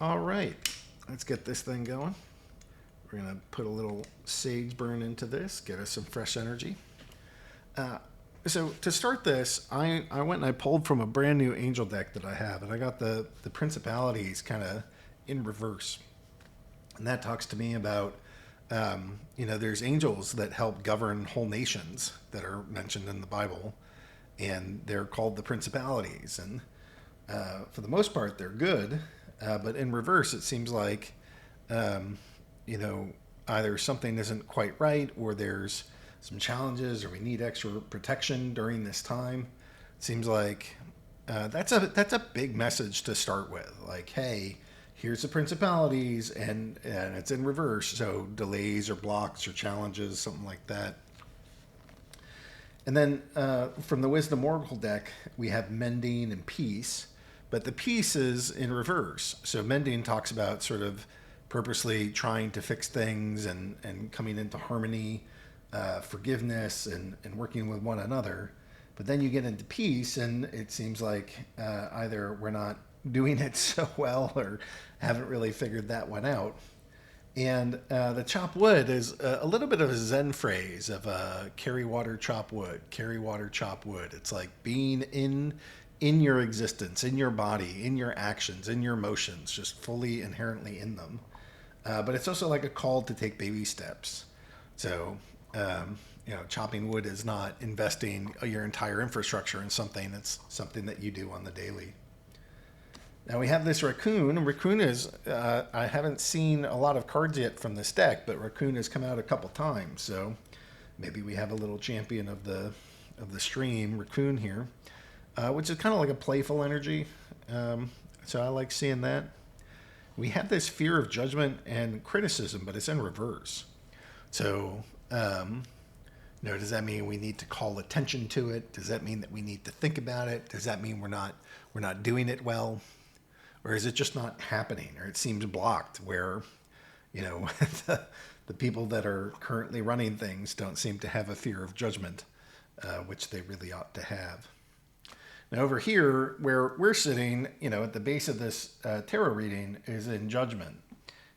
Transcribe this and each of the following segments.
All right, let's get this thing going. We're going to put a little sage burn into this, get us some fresh energy. Uh, so to start this, I went and I pulled from a brand new angel deck that I have, and I got the principalities kind of in reverse. And that talks to me about, there's angels that help govern whole nations that are mentioned in the Bible, and they're called the principalities. And for the most part, they're good, but in reverse, it seems like, um, you know, either something isn't quite right, or there's some challenges, or we need extra protection during this time. It seems like that's a big message to start with. Like, hey, here's the principalities, and it's in reverse, so delays or blocks or challenges, something like that. And then from the Wisdom Oracle deck, we have mending and peace, but the peace is in reverse. So mending talks about sort of purposely trying to fix things and coming into harmony, forgiveness, and working with one another. But then you get into peace, and it seems like either we're not doing it so well or haven't really figured that one out. And the chop wood is a little bit of a Zen phrase of carry water, chop wood, carry water, chop wood. It's like being in your existence, in your body, in your actions, in your emotions, just fully inherently in them. But it's also like a call to take baby steps. So, chopping wood is not investing your entire infrastructure in something. It's something that you do on the daily. Now we have this raccoon, and raccoon is, I haven't seen a lot of cards yet from this deck, but raccoon has come out a couple times, so maybe we have a little champion of the stream, raccoon here, which is kind of like a playful energy, so I like seeing that. We have this fear of judgment and criticism, but it's in reverse. So, does that mean we need to call attention to it? Does that mean that we need to think about it? Does that mean we're not doing it well? Or is it just not happening, or it seems blocked where, you know, the people that are currently running things don't seem to have a fear of judgment, which they really ought to have. Now over here, where we're sitting, at the base of this tarot reading is in judgment.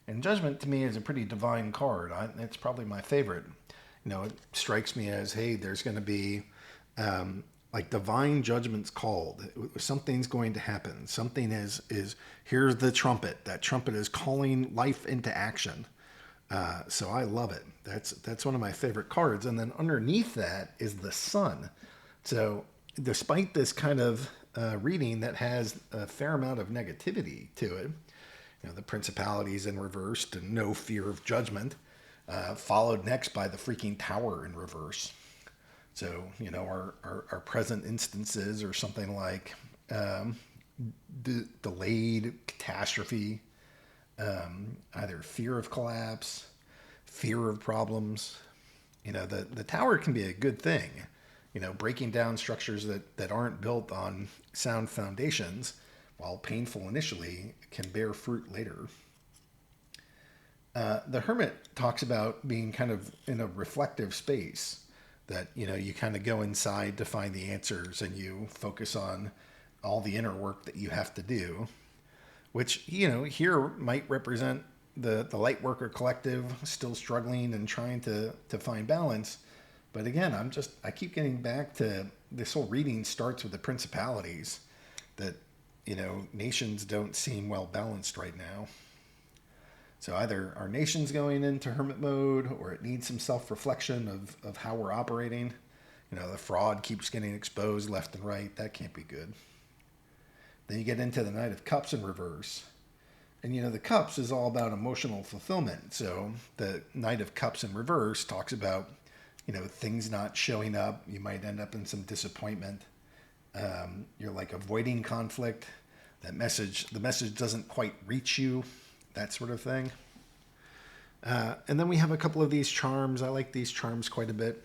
And judgment to me is a pretty divine card. It's probably my favorite. It strikes me as, hey, there's going to be like divine judgment's called. Something's going to happen. Something is here's the trumpet. That trumpet is calling life into action. So I love it. That's one of my favorite cards. And then underneath that is the sun. So despite this kind of reading that has a fair amount of negativity to it, the principalities in reversed and no fear of judgment, followed next by the freaking tower in reverse. So, our present instances are something like delayed catastrophe, either fear of collapse, fear of problems. The tower can be a good thing, breaking down structures that aren't built on sound foundations, while painful initially, can bear fruit later. The hermit talks about being kind of in a reflective space, that you kind of go inside to find the answers, and you focus on all the inner work that you have to do, which here might represent the light worker collective still struggling and trying to find balance. But again, I keep getting back to this whole reading starts with the principalities, that nations don't seem well balanced right now. So either our nation's going into hermit mode, or it needs some self-reflection of how we're operating. The fraud keeps getting exposed left and right. That can't be good. Then you get into the Knight of Cups in reverse. And the Cups is all about emotional fulfillment. So the Knight of Cups in reverse talks about, things not showing up. You might end up in some disappointment. You're like avoiding conflict. The message doesn't quite reach you. That sort of thing. And then we have a couple of these charms. I like these charms quite a bit.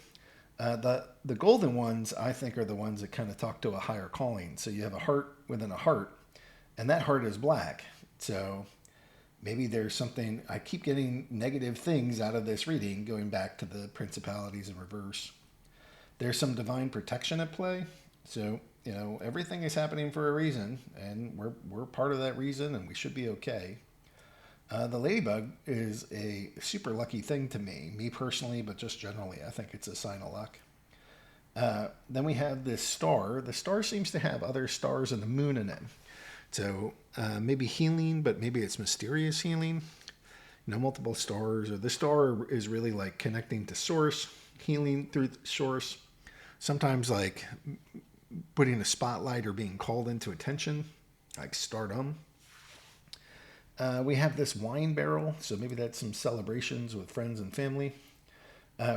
The golden ones, I think, are the ones that kind of talk to a higher calling. So you have a heart within a heart, and that heart is black. So maybe there's something, I keep getting negative things out of this reading, going back to the principalities in reverse. There's some divine protection at play. So, everything is happening for a reason, and we're part of that reason, and we should be okay. The ladybug is a super lucky thing to me personally, but just generally, I think it's a sign of luck. Then we have this star. The star seems to have other stars and the moon in it. So maybe healing, but maybe it's mysterious healing. Multiple stars, or the star is really like connecting to source, healing through the source. Sometimes like putting a spotlight or being called into attention, like stardom. We have this wine barrel, so maybe that's some celebrations with friends and family.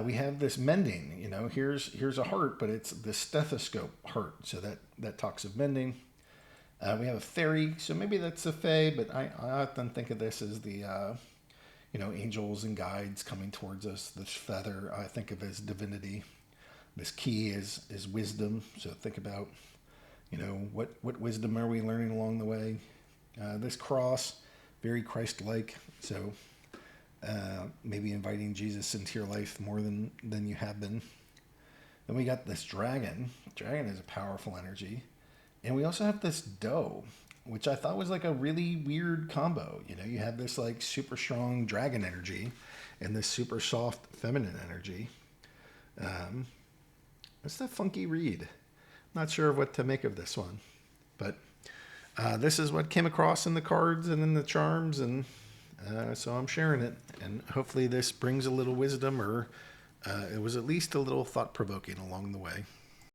We have this mending. Here's a heart, but it's the stethoscope heart, so that talks of mending. We have a fairy, so maybe that's a fae, but I often think of this as the angels and guides coming towards us. This feather I think of as divinity. This key is wisdom, so think about what wisdom are we learning along the way. This cross, very Christ-like, so maybe inviting Jesus into your life more than you have been. Then we got this dragon. Dragon is a powerful energy. And we also have this doe, which I thought was like a really weird combo. You have this like super strong dragon energy and this super soft feminine energy. It's a funky read. Not sure what to make of this one. But this is what came across in the cards and in the charms, and so I'm sharing it. And hopefully this brings a little wisdom, or it was at least a little thought-provoking along the way.